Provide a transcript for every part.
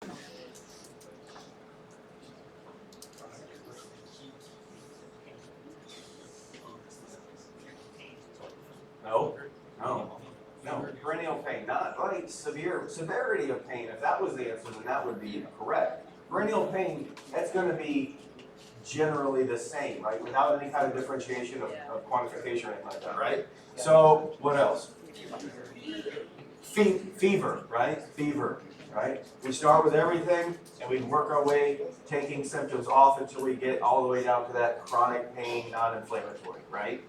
No, no, perennial pain, not like severity of pain. If that was the answer, then that would be correct. Perennial pain, that's going to be generally the same, right? Without any kind of differentiation of quantification or anything like that, right? So what else? Fever, right? Fever, right? We start with everything and we work our way taking symptoms off until we get all the way down to that chronic pain, non-inflammatory, right?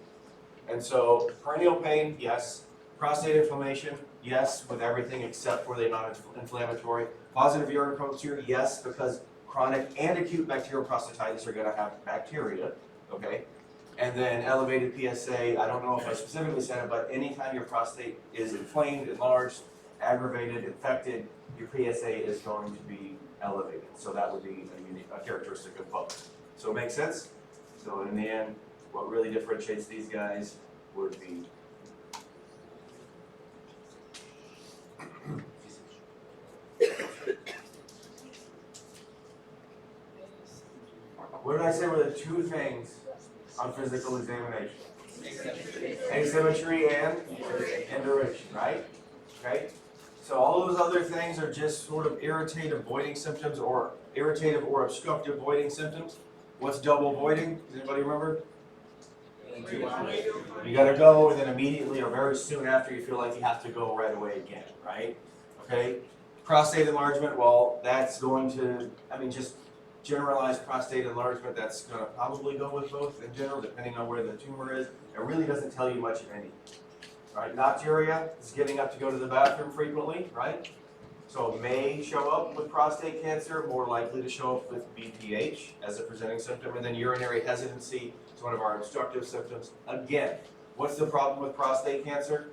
And so perennial pain, yes. Prostate inflammation, yes, with everything except for the non-inflammatory. Positive urine culture, yes, because chronic and acute bacterial prostatitis are going to have bacteria, okay? And then elevated PSA, I don't know if I specifically said it, but anytime your prostate is inflamed, enlarged, aggravated, infected, your PSA is going to be elevated. So that would be a characteristic of both. So it makes sense? So in the end, what really differentiates these guys would be what did I say were the two things on physical examination? Asymmetry and duration, right? Okay? So all those other things are just sort of irritative voiding symptoms or irritative or obstructive voiding symptoms. What's double voiding? Does anybody remember? You got to go and then immediately or very soon after you feel like you have to go right away again, right? Okay? Prostate enlargement, well, that's going to, just generalized prostate enlargement, that's going to probably go with both in general, depending on where the tumor is. It really doesn't tell you much of anything. Right? Nocturia is getting up to go to the bathroom frequently, right? So it may show up with prostate cancer, more likely to show up with BPH as a presenting symptom, and then urinary hesitancy is one of our obstructive symptoms. Again, what's the problem with prostate cancer?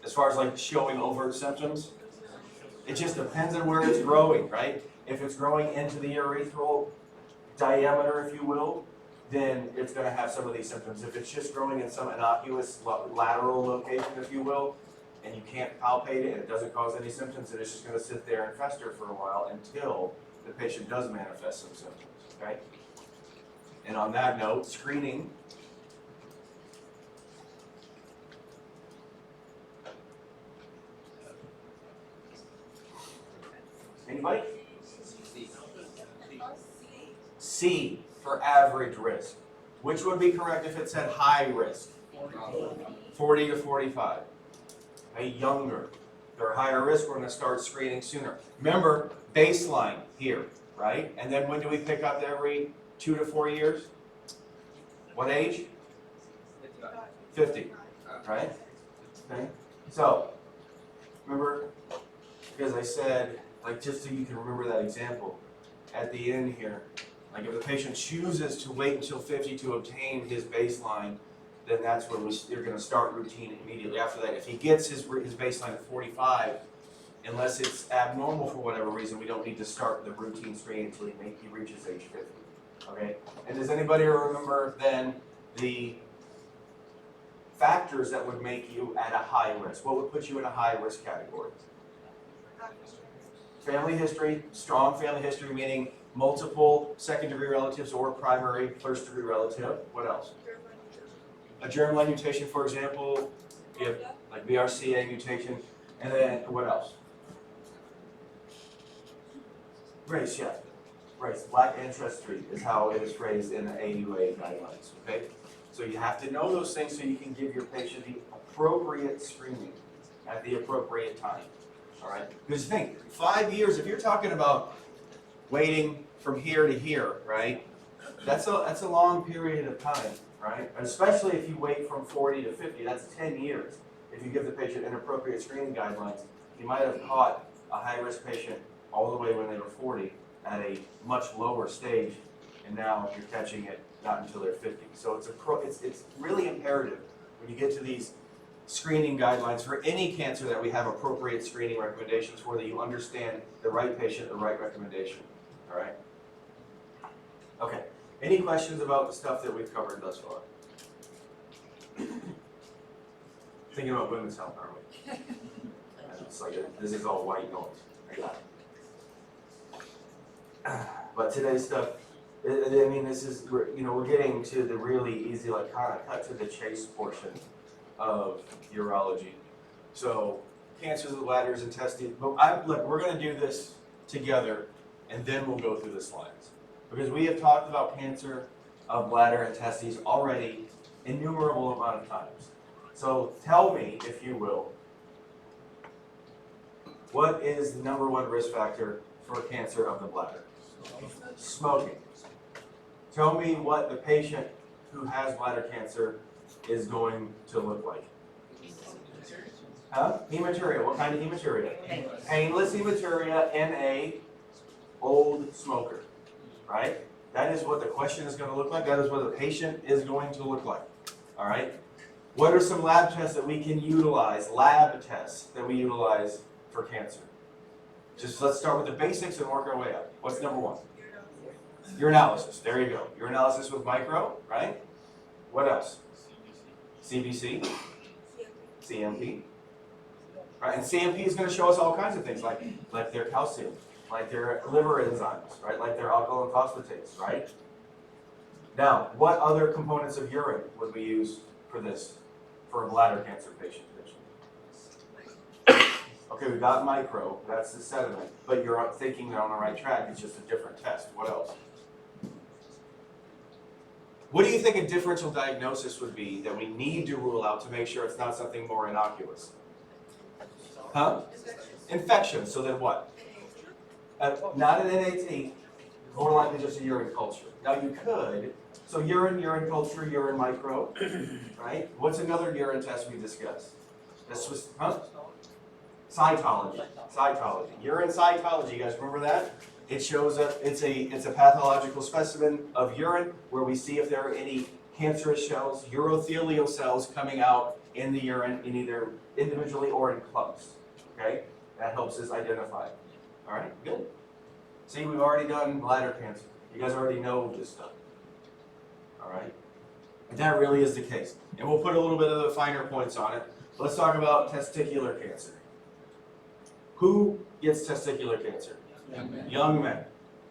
As far as like showing overt symptoms? It just depends on where it's growing, right? If it's growing into the urethral diameter, if you will, then it's going to have some of these symptoms. If it's just growing in some innocuous lateral location, if you will, and you can't palpate it and it doesn't cause any symptoms, then it's just going to sit there and fester for a while until the patient does manifest some symptoms, okay? And on that note, screening. Anybody? C for average risk. Which would be correct if it said high risk? 40 to 45. Okay, younger. They're higher risk, we're going to start screening sooner. Remember, baseline here, right? And then when do we pick up every 2 to 4 years? What age? 50, right? Okay. So, remember, because I said, like just so you can remember that example, at the end here, like if the patient chooses to wait until 50 to obtain his baseline, then that's when you're going to start routine immediately after that. If he gets his baseline at 45, unless it's abnormal for whatever reason, we don't need to start the routine screening until he reaches age 50. Okay? And does anybody remember then the factors that would make you at a high risk? What would put you in a high risk category? Family history, strong family history, meaning multiple second-degree relatives or primary first-degree relative. What else? A germline mutation, for example, you have like BRCA mutation, and then what else? Race, yeah. Race, black ancestry is how it is phrased in the AUA guidelines, okay? So you have to know those things so you can give your patient the appropriate screening at the appropriate time, all right? Because think, 5 years, if you're talking about waiting from here to here, right? That's a long period of time, right? Especially if you wait from 40 to 50, that's 10 years. If you give the patient inappropriate screening guidelines, you might have caught a high-risk patient all the way when they were 40 at a much lower stage, and now you're catching it not until they're 50. So it's really imperative when you get to these screening guidelines for any cancer that we have appropriate screening recommendations for, that you understand the right patient, the right recommendation. All right? Okay. Any questions about the stuff that we've covered thus far? Thinking about women's health, aren't we? It's like this is all white noise. I got it. But today's stuff, I mean, this is, we're getting to the really easy, like kind of cut to the chase portion of urology. So cancers of the bladders and testes, but look, we're going to do this together, and then we'll go through the slides. Because we have talked about cancer of bladder and testes already innumerable amount of times. So tell me, if you will, what is the #1 risk factor for cancer of the bladder? Smoking. Tell me what the patient who has bladder cancer is going to look like. Huh? Hematuria. What kind of hematuria? Painless hematuria in a old smoker, right? That is what the question is going to look like. That is what the patient is going to look like. All right? What are some lab tests that we can utilize, lab tests that we utilize for cancer? Just let's start with the basics and work our way up. What's #1? Urinalysis. There you go. Urinalysis with micro, right? What else? CBC, CMP. Right? And CMP is going to show us all kinds of things, like their calcium, like their liver enzymes, right? Like their alkaline phosphatase, right? Now, what other components of urine would we use for this, for a bladder cancer patient? Okay, we got micro, that's the sediment, but you're thinking they're on the right track, it's just a different test. What else? What do you think a differential diagnosis would be that we need to rule out to make sure it's not something more innocuous? Huh? Infection, so then what? Not an NAT, more likely just a urine culture. Now you could, so urine culture, urine micro, right? What's another urine test we discussed? This was, huh? Cytology. Urine cytology, you guys remember that? It shows up, it's a pathological specimen of urine where we see if there are any cancerous cells, urothelial cells coming out in the urine in either individually or in clumps. Okay? That helps us identify it. All right, good. See, we've already done bladder cancer. You guys already know this stuff. All right? And that really is the case. And we'll put a little bit of the finer points on it. Let's talk about testicular cancer. Who gets testicular cancer? Young men.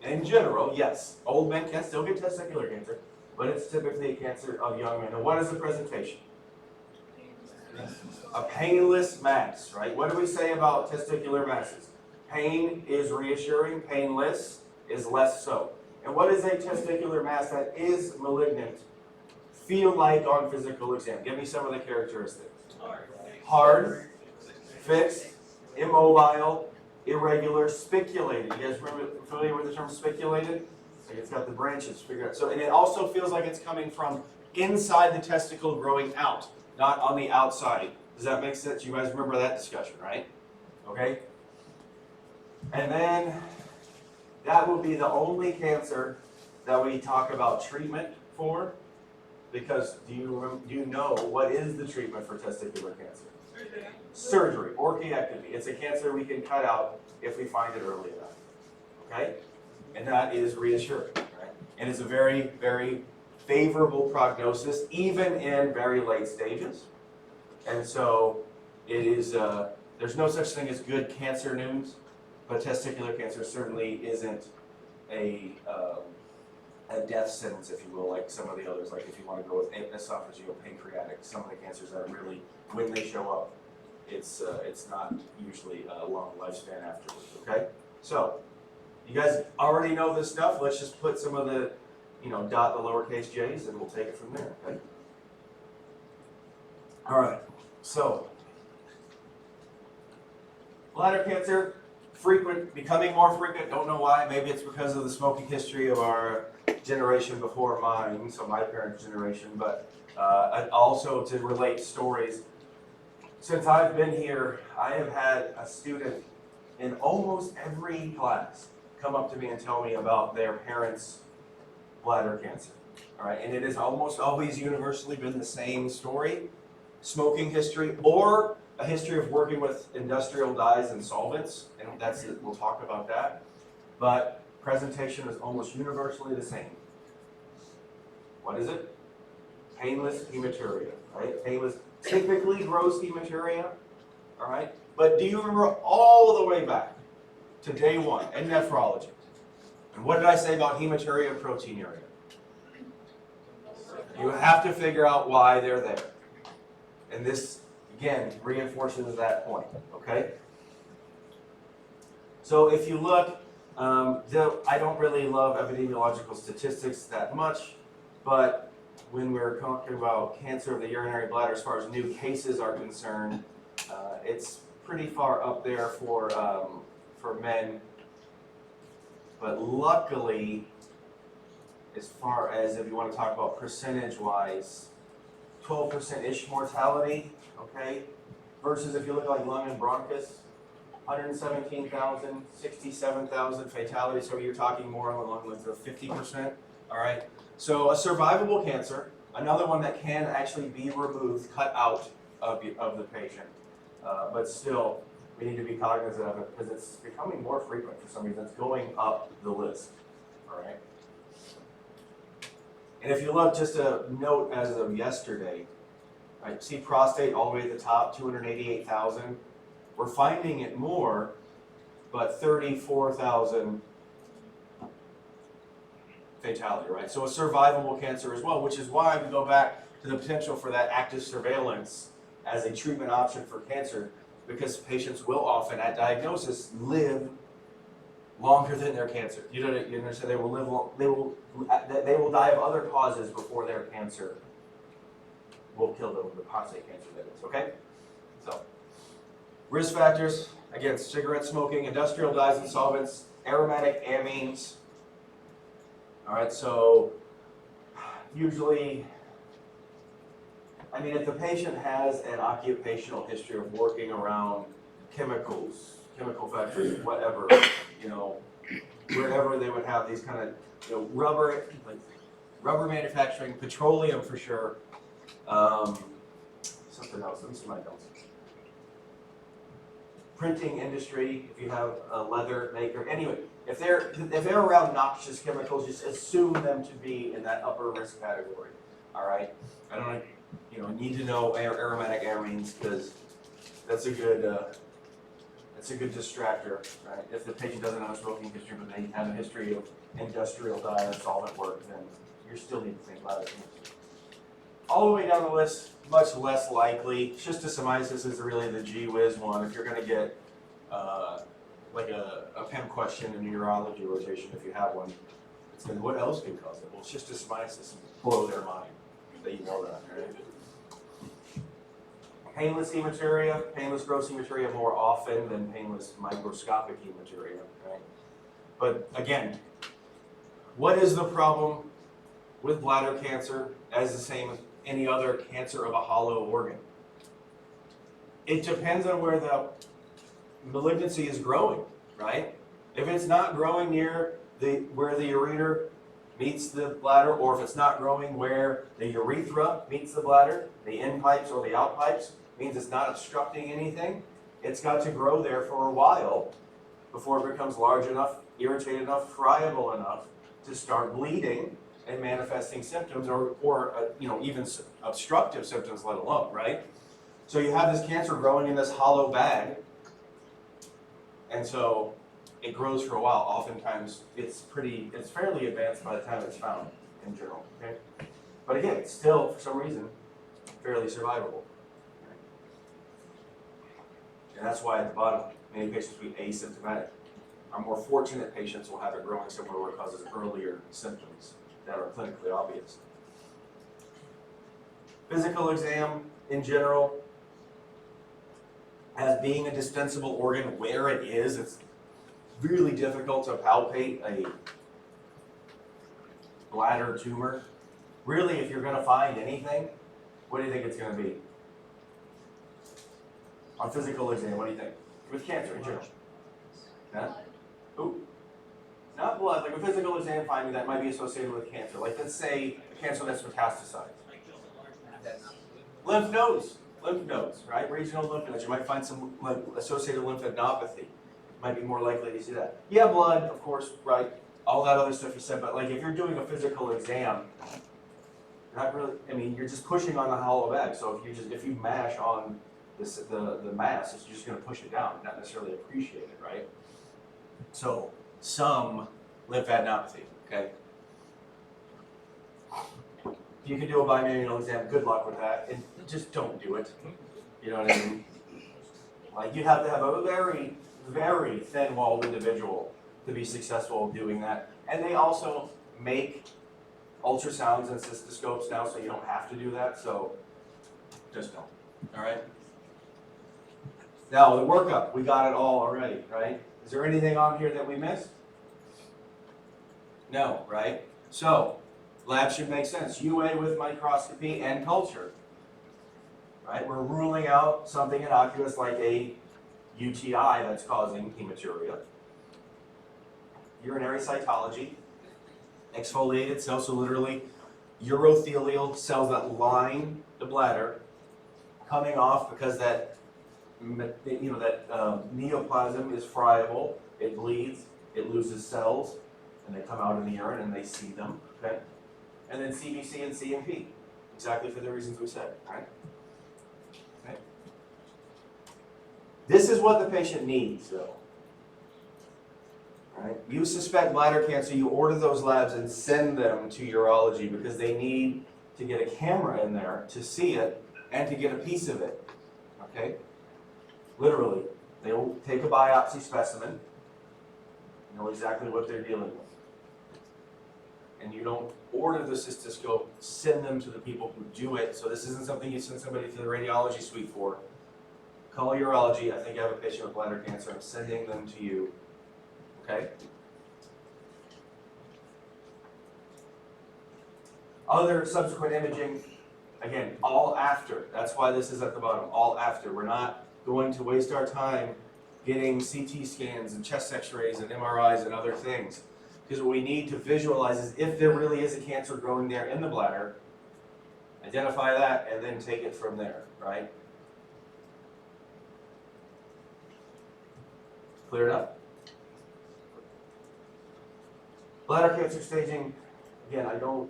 In general, yes. Old men can still get testicular cancer, but it's typically a cancer of young men. And what is the presentation? A painless mass, right? What do we say about testicular masses? Pain is reassuring, painless is less so. And what is a testicular mass that is malignant feel like on physical exam? Give me some of the characteristics. Hard, fixed, immobile, irregular, spiculated. You guys familiar with the term spiculated? Like it's got the branches figured out. So, and it also feels like it's coming from inside the testicle growing out, not on the outside. Does that make sense? You guys remember that discussion, right? Okay. And then that will be the only cancer that we talk about treatment for, because do you know what is the treatment for testicular cancer? Surgery, orchiectomy. It's a cancer we can cut out if we find it early enough. Okay? And that is reassuring, right? And it's a very, very favorable prognosis, even in very late stages. And so it is, there's no such thing as good cancer news, but testicular cancer certainly isn't a death sentence, if you will, like some of the others, like if you want to go with esophageal, pancreatic, some of the cancers that are really, when they show up, it's not usually a long lifespan afterwards, okay? So, you guys already know this stuff. Let's just put some of the, dot the lowercase j's and we'll take it from there, okay? All right, so, bladder cancer, frequent, becoming more frequent, don't know why. Maybe it's because of the smoking history of our generation before mine, so my parents' generation, but also to relate stories. Since I've been here, I have had a student in almost every class come up to me and tell me about their parents' bladder cancer. All right, and it has almost always universally been the same story: smoking history or a history of working with industrial dyes and solvents, and that's it. We'll talk about that. But presentation is almost universally the same. What is it? Painless hematuria, right? Painless, typically gross hematuria, all right? But do you remember all the way back to day one in nephrology? And what did I say about hematuria and proteinuria? You have to figure out why they're there. And this, again, reinforces that point, okay? So if you look, I don't really love epidemiological statistics that much, but when we're talking about cancer of the urinary bladder as far as new cases are concerned, it's pretty far up there for men. But luckily, as far as if you want to talk about percentage-wise, 12%-ish mortality, okay? Versus if you look like lung and bronchus, 117,000, 67,000 fatalities, so you're talking more along with the 50%, all right? So a survivable cancer, another one that can actually be removed, cut out of the patient, but still, we need to be cognizant of it because it's becoming more frequent for some reason. It's going up the list, all right? And if you look, just a note as of yesterday, right, see prostate all the way at the top, 288,000. We're finding it more, but 34,000 fatality, right? So a survivable cancer as well, which is why we go back to the potential for that active surveillance as a treatment option for cancer, because patients will often, at diagnosis, live longer than their cancer. You understand? They will live long, they will die of other causes before their cancer will kill them, the prostate cancer that is, okay? So, risk factors, again, cigarette smoking, industrial dyes and solvents, aromatic amines. All right, so usually, I mean, if the patient has an occupational history of working around chemicals, chemical factories, whatever, you know, wherever they would have these kind of, you know, rubber manufacturing, petroleum for sure, something else, let me see my notes. Printing industry, if you have a leather maker, anyway, if they're around noxious chemicals, just assume them to be in that upper risk category, all right? I don't, you know, need to know aromatic amines because that's a good distractor, right? If the patient doesn't have a smoking history, but they have a history of industrial dye or solvent work, then you still need to think about it. All the way down the list, much less likely. Schistosomiasis is really the gee whiz one. If you're going to get like a PEM question in a urology rotation, if you have one, it's going to, what else can cause it? Well, schistosomiasis blow their mind that you know that, right? Painless hematuria, painless gross hematuria more often than painless microscopic hematuria, right? But again, what is the problem with bladder cancer as the same as any other cancer of a hollow organ? It depends on where the malignancy is growing, right? If it's not growing near where the ureter meets the bladder, or if it's not growing where the urethra meets the bladder, the in pipes or the out pipes, means it's not obstructing anything. It's got to grow there for a while before it becomes large enough, irritated enough, friable enough to start bleeding and manifesting symptoms, or you know, even obstructive symptoms, let alone, right? So you have this cancer growing in this hollow bag, and so it grows for a while. Oftentimes, it's fairly advanced by the time it's found in general. Okay, but again, it's still for some reason fairly survivable. And that's why at the bottom, many patients will be asymptomatic. Our more fortunate patients will have it growing somewhere where it causes earlier symptoms that are clinically obvious. Physical exam in general, as being a dispensable organ where it is, it's really difficult to palpate a bladder tumor. Really, if you're going to find anything, what do you think it's going to be? On physical exam, what do you think? With cancer in general. Yeah? Ooh. Not blood, like a physical exam finding that might be associated with cancer. Like let's say a cancer that's metastasized. Lymph nodes, right? Regional lymph nodes. You might find some associated lymphadenopathy. Might be more likely to see that. Yeah, blood, of course, right? All that other stuff you said, but like if you're doing a physical exam, not really, I mean, you're just pushing on the hollow bag. So if you mash on the mass, it's just going to push it down, not necessarily appreciate it, right? So some lymphadenopathy, okay? If you can do a bimanual exam, good luck with that, and just don't do it. You know what I mean? Like, you have to have a very, very thin-walled individual to be successful doing that. And they also make ultrasounds and cystoscopes now, so you don't have to do that, so just don't, all right? Now, the workup, we got it all already, right? Is there anything on here that we missed? No, right? So, lab should make sense. UA with microscopy and culture, right? We're ruling out something innocuous like a UTI that's causing hematuria. Urinary cytology, exfoliated cells, so literally urothelial cells that line the bladder coming off because that neoplasm is friable, it bleeds, it loses cells, and they come out in the urine and they see them, okay? And then CBC and CMP, exactly for the reasons we said, right? Okay. This is what the patient needs, though. Right? You suspect bladder cancer, you order those labs and send them to urology because they need to get a camera in there to see it and to get a piece of it, okay? Literally, they will take a biopsy specimen, know exactly what they're dealing with. And you don't order the cystoscope, send them to the people who do it. So this isn't something you send somebody to the radiology suite for. Call urology, I think I have a patient with bladder cancer, I'm sending them to you, okay? Other subsequent imaging, again, all after. That's why this is at the bottom, all after. We're not going to waste our time getting CT scans and chest x-rays and MRIs and other things. Because what we need to visualize is if there really is a cancer growing there in the bladder, identify that and then take it from there, right? Clear enough? Bladder cancer staging, again, you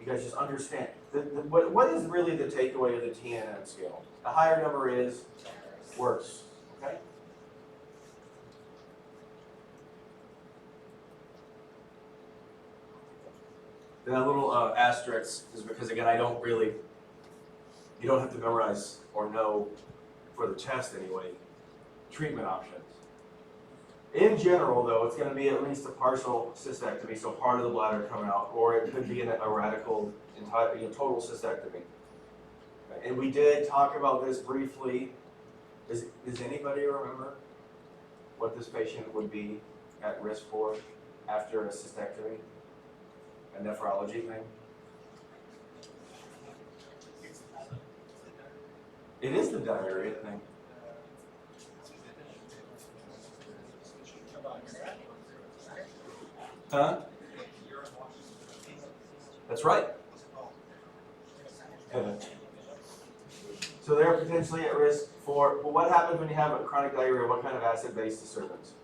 guys just understand. What is really the takeaway of the TNM scale? The higher number is worse, okay? That little asterisk is because, again, you don't have to memorize or know for the test anyway, treatment options. In general, though, it's going to be at least a partial cystectomy, so part of the bladder coming out, or it could be a radical, total cystectomy. And we did talk about this briefly. Does anybody remember what this patient would be at risk for after a cystectomy? A nephrology thing? It is the diarrhea thing. Huh? That's right. So they're potentially at risk for, well, what happens when you have a chronic diarrhea? What kind of acid-base disturbance?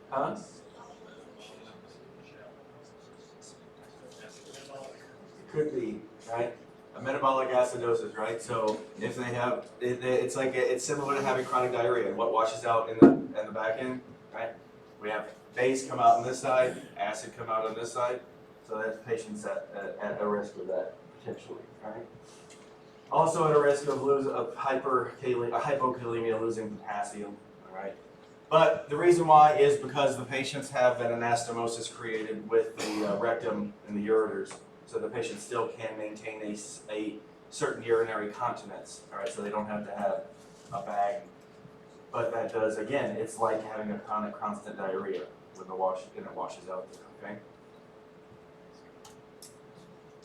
Huh? Could be, right? A metabolic acidosis, right? So if they have, it's similar to having chronic diarrhea. And what washes out in the back end, right? We have base come out on this side, acid come out on this side. So that patient's at a risk of that potentially, right? Also at a risk of hypokalemia, losing potassium, all right? But the reason why is because the patients have an anastomosis created with the rectum and the ureters. So the patient still can maintain a certain urinary continence, all right? So they don't have to have a bag. But that does, again, it's like having a chronic constant diarrhea when it washes out there, okay?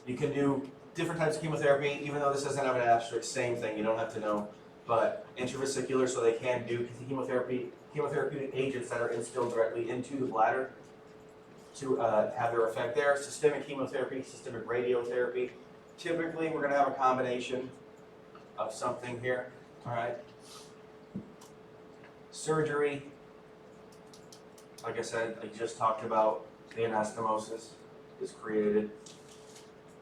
You can do different types of chemotherapy, even though this doesn't have an asterisk, same thing, you don't have to know. But intravesicular, so they can do chemotherapeutic agents that are instilled directly into the bladder to have their effect there. Systemic chemotherapy, systemic radiotherapy. Typically, we're going to have a combination of something here, all right? Surgery, like I said, I just talked about the anastomosis is created.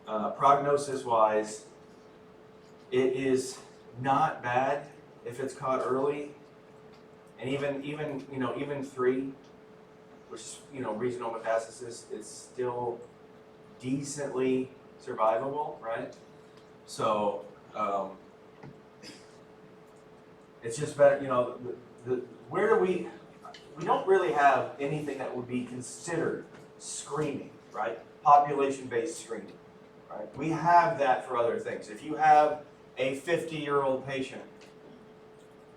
Prognosis-wise, it is not bad if it's caught early, And even 3, which is, regional metastasis, it's still decently survivable, right? So, it's just better, where do we don't really have anything that would be considered screening, right? Population-based screening, right? We have that for other things. If you have a 50-year-old patient,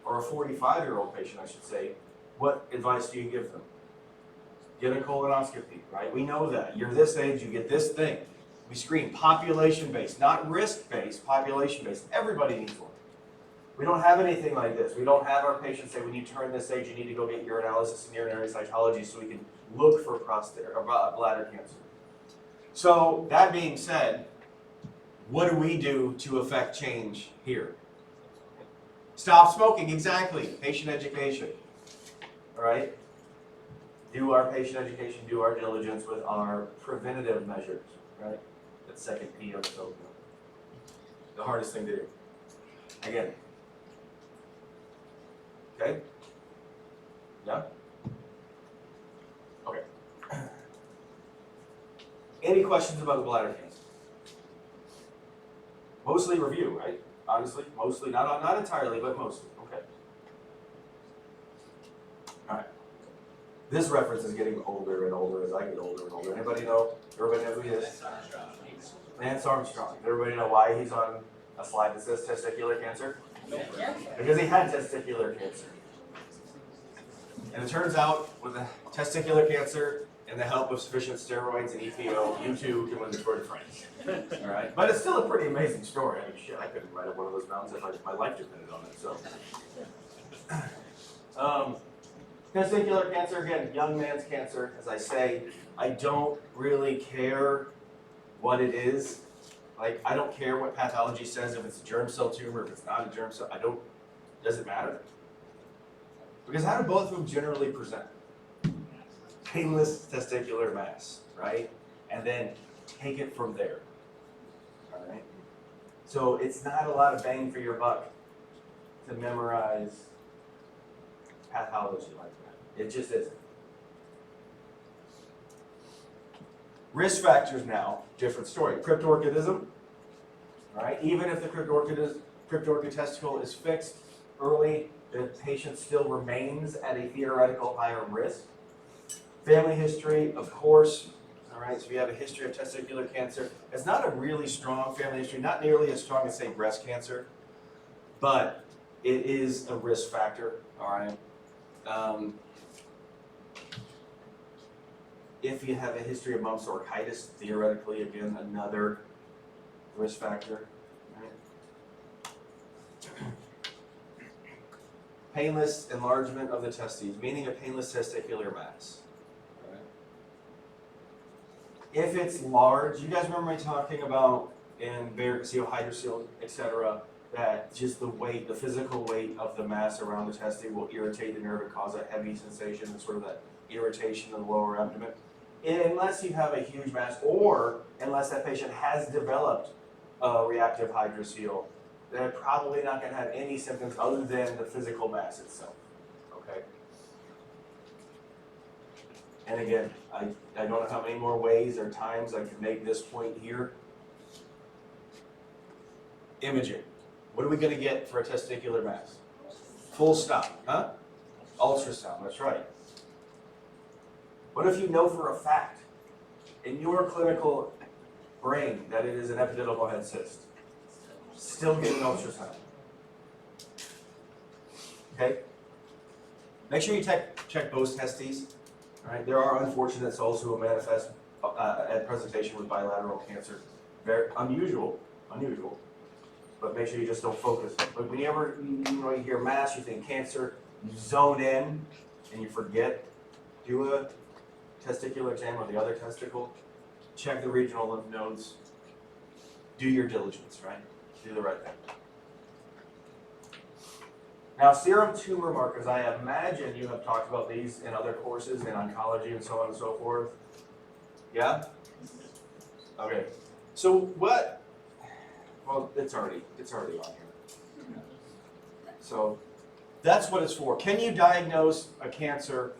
or a 45-year-old patient, I should say, what advice do you give them? Get a colonoscopy, right? We know that. You're this age, you get this thing. We screen population-based, not risk-based, population-based. Everybody needs one. We don't have anything like this. We don't have our patients say, when you turn this age, you need to go get urinalysis and urinary cytology so we can look for prostate or bladder cancer. So that being said, what do we do to affect change here? Stop smoking, exactly. Patient education, all right? Do our patient education, do our diligence with our preventative measures, right? That second P of so the hardest thing to do. Again. Okay? Yeah? Okay. Any questions about the bladder cancer? Mostly review, right? Honestly, mostly, not entirely, but mostly. Okay. All right. This reference is getting older and older as I get older and older. Anybody know? Everybody know who he is? Lance Armstrong. Everybody know why he's on a slide that says testicular cancer? Because he had testicular cancer. And it turns out with the testicular cancer and the help of sufficient steroids and EPO, you too can win the Tour de France. All right, but it's still a pretty amazing story. I mean, shit, I couldn't ride up one of those mountains if my life depended on it. So, testicular cancer, again, young man's cancer. As I say, I don't really care what it is. Like, I don't care what pathology says, if it's a germ cell tumor, if it's not a germ cell, doesn't matter. Because how do both of them generally present? Painless testicular mass, right? And then take it from there, all right? So it's not a lot of bang for your buck to memorize pathology like that. It just isn't. Risk factors now, different story. Cryptorchidism, all right? Even if the cryptorchid testicle is fixed early, the patient still remains at a theoretical higher risk. Family history, of course, all right, so we have a history of testicular cancer. It's not a really strong family history, not nearly as strong as, say, breast cancer, but it is a risk factor, all right? If you have a history of mumps or orchitis, theoretically, again, another risk factor. Right? Painless enlargement of the testes, meaning a painless testicular mass. Right? If it's large, you guys remember me talking about in varicocele, hydrocele, etc., that just the weight, the physical weight of the mass around the testes will irritate the nerve and cause a heavy sensation and sort of that irritation in the lower abdomen. Unless you have a huge mass, or unless that patient has developed a reactive hydrocele, they're probably not going to have any symptoms other than the physical mass itself, okay? And again, I don't know how many more ways or times I could make this point here. Imaging. What are we going to get for a testicular mass? Full stop, huh? Ultrasound, that's right. What if you know for a fact, in your clinical brain, that it is an epididymal head cyst? Still get an ultrasound. Okay? Make sure you check both testes. All right? There are unfortunate souls who will manifest at presentation with bilateral cancer. Very unusual, but make sure you just don't focus. But whenever you hear mass, you think cancer, you zone in and you forget. Do a testicular exam of the other testicle. Check the regional lymph nodes. Do your diligence, right? Do the right thing. Now, serum tumor markers, I imagine you have talked about these in other courses in oncology and so on and so forth. Yeah? Okay. So what, well, it's already on here. So That's what it's for. Can you diagnose a cancer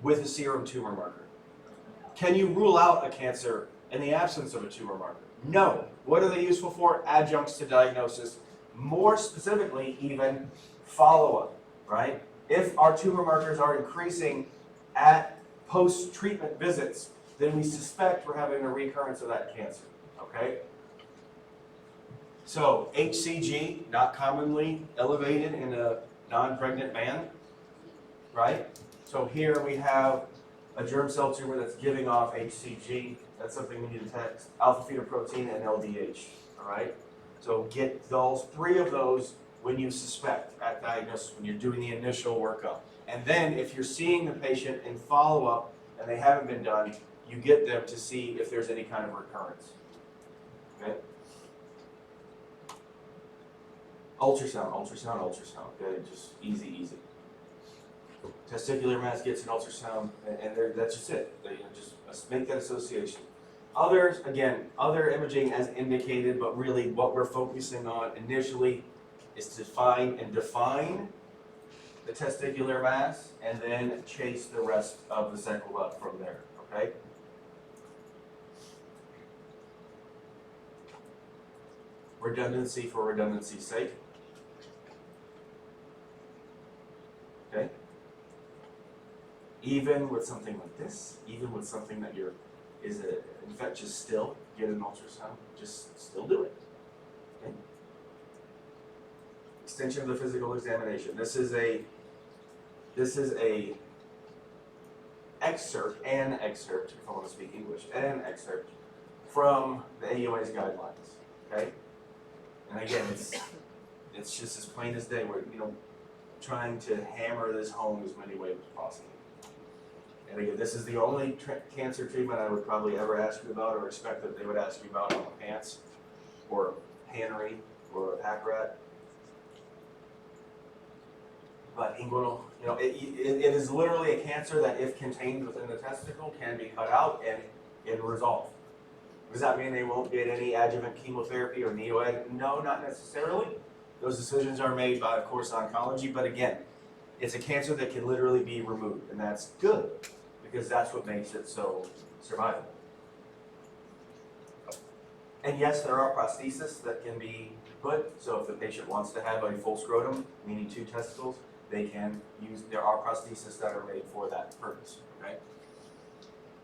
with a serum tumor marker? Can you rule out a cancer in the absence of a tumor marker? No. What are they useful for? Adjuncts to diagnosis. More specifically, even follow-up, right? If our tumor markers are increasing at post-treatment visits, then we suspect we're having a recurrence of that cancer, okay? So, HCG, not commonly elevated in a non-pregnant man, right? So here we have a germ cell tumor that's giving off HCG. That's something we need to test. Alpha-fetoprotein and LDH, all right? So get those 3 of those when you suspect at diagnosis, when you're doing the initial workup. And then if you're seeing the patient in follow-up and they haven't been done, you get them to see if there's any kind of recurrence, okay? Ultrasound, ultrasound, ultrasound, okay? Just easy. Testicular mass gets an ultrasound, and that's just it. Just make that association. Others, again, other imaging as indicated, but really what we're focusing on initially is to find and define the testicular mass, and then chase the rest of the sequela from there, okay? Redundancy for redundancy's sake. Okay? Even with something like this, even with something that is an infectious still, get an ultrasound, just still do it. Okay? Extension of the physical examination. This is a excerpt, if I want to speak English, an excerpt from the AUA's guidelines. Okay? And again, it's just as plain as day. We're trying to hammer this home as many ways as possible. And again, this is the only cancer treatment I would probably ever ask you about or expect that they would ask you about on a pants or a Hannery or a pack rat. But inguinal, it is literally a cancer that, if contained within the testicle, can be cut out and resolved. Does that mean they won't get any adjuvant chemotherapy or neoadjuvant? No, not necessarily. Those decisions are made by, of course, oncology, but again, it's a cancer that can literally be removed, and that's good, because that's what makes it so survivable. And yes, there are prostheses that can be put, so if the patient wants to have a full scrotum, meaning 2 testicles, they can use, there are prostheses that are made for that purpose, okay?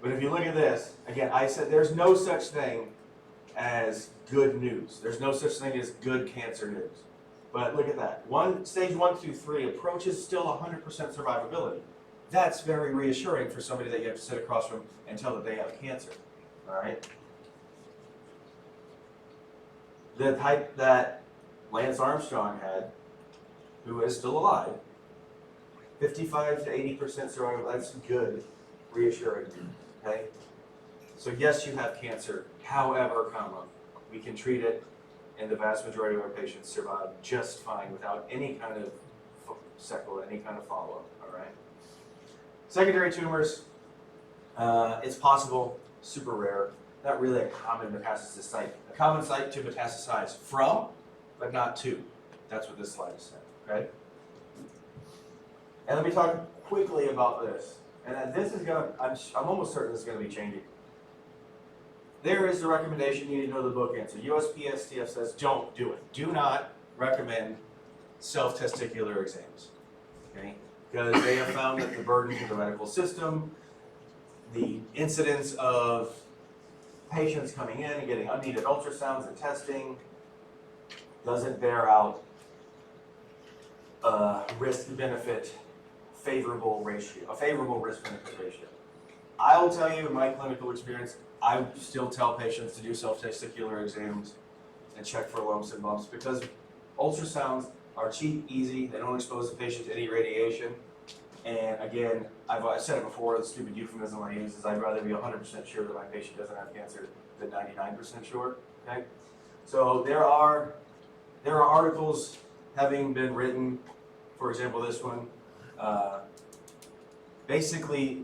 But if you look at this, again, I said there's no such thing as good news. There's no such thing as good cancer news. But look at that. Stage 1 through 3 approaches still 100% survivability. That's very reassuring for somebody that you have to sit across from and tell that they have cancer, all right? The type that Lance Armstrong had, who is still alive, 55 to 80% survival, that's good, reassuring, okay? So yes, you have cancer, however, we can treat it, and the vast majority of our patients survive just fine without any kind of sequela, any kind of follow-up, all right? Secondary tumors, it's possible, super rare, not really a common metastasis site. A common site to metastasize from, but not to. That's what this slide is saying, okay? And let me talk quickly about this. And this is I'm almost certain this is gonna be changing. There is the recommendation, you need to know the book answer. USPSTF says don't do it. Do not recommend self-testicular exams, okay? Because they have found that the burden to the medical system, the incidence of patients coming in and getting unneeded ultrasounds and testing doesn't bear out a risk-benefit favorable ratio, a favorable risk-benefit ratio. I will tell you in my clinical experience, I still tell patients to do self-testicular exams and check for lumps and bumps because ultrasounds are cheap, easy, they don't expose the patient to any radiation. And again, I've said it before, the stupid euphemism I use is I'd rather be 100% sure that my patient doesn't have cancer than 99% sure, okay? So there are articles having been written, for example this one, basically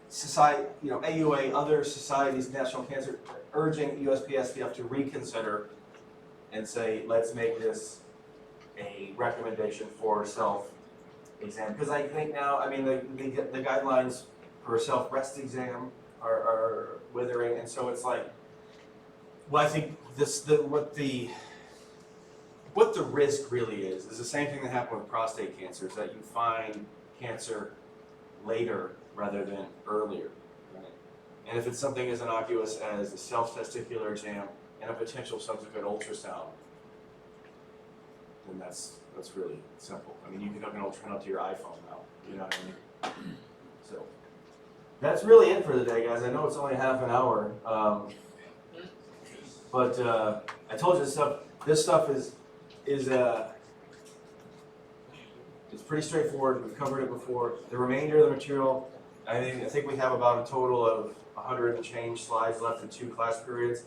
society, AUA, other societies, National Cancer, urging USPSTF to reconsider and say, let's make this a recommendation for exam, because I think now, I mean, the guidelines for a self-rest exam are withering, and so it's like, well, I think what the risk really is the same thing that happened with prostate cancer, is that you find cancer later rather than earlier, right? And if it's something as innocuous as a self-testicular exam and a potential subsequent ultrasound, then that's really simple. I mean, you can hook an ultrasound up to your iPhone now, you know what I mean? So that's really it for the day, guys. I know it's only half an hour, but I told you this stuff is it's pretty straightforward. We've covered it before. The remainder of the material, I think we have about a total of 100 and change slides left in 2 class periods.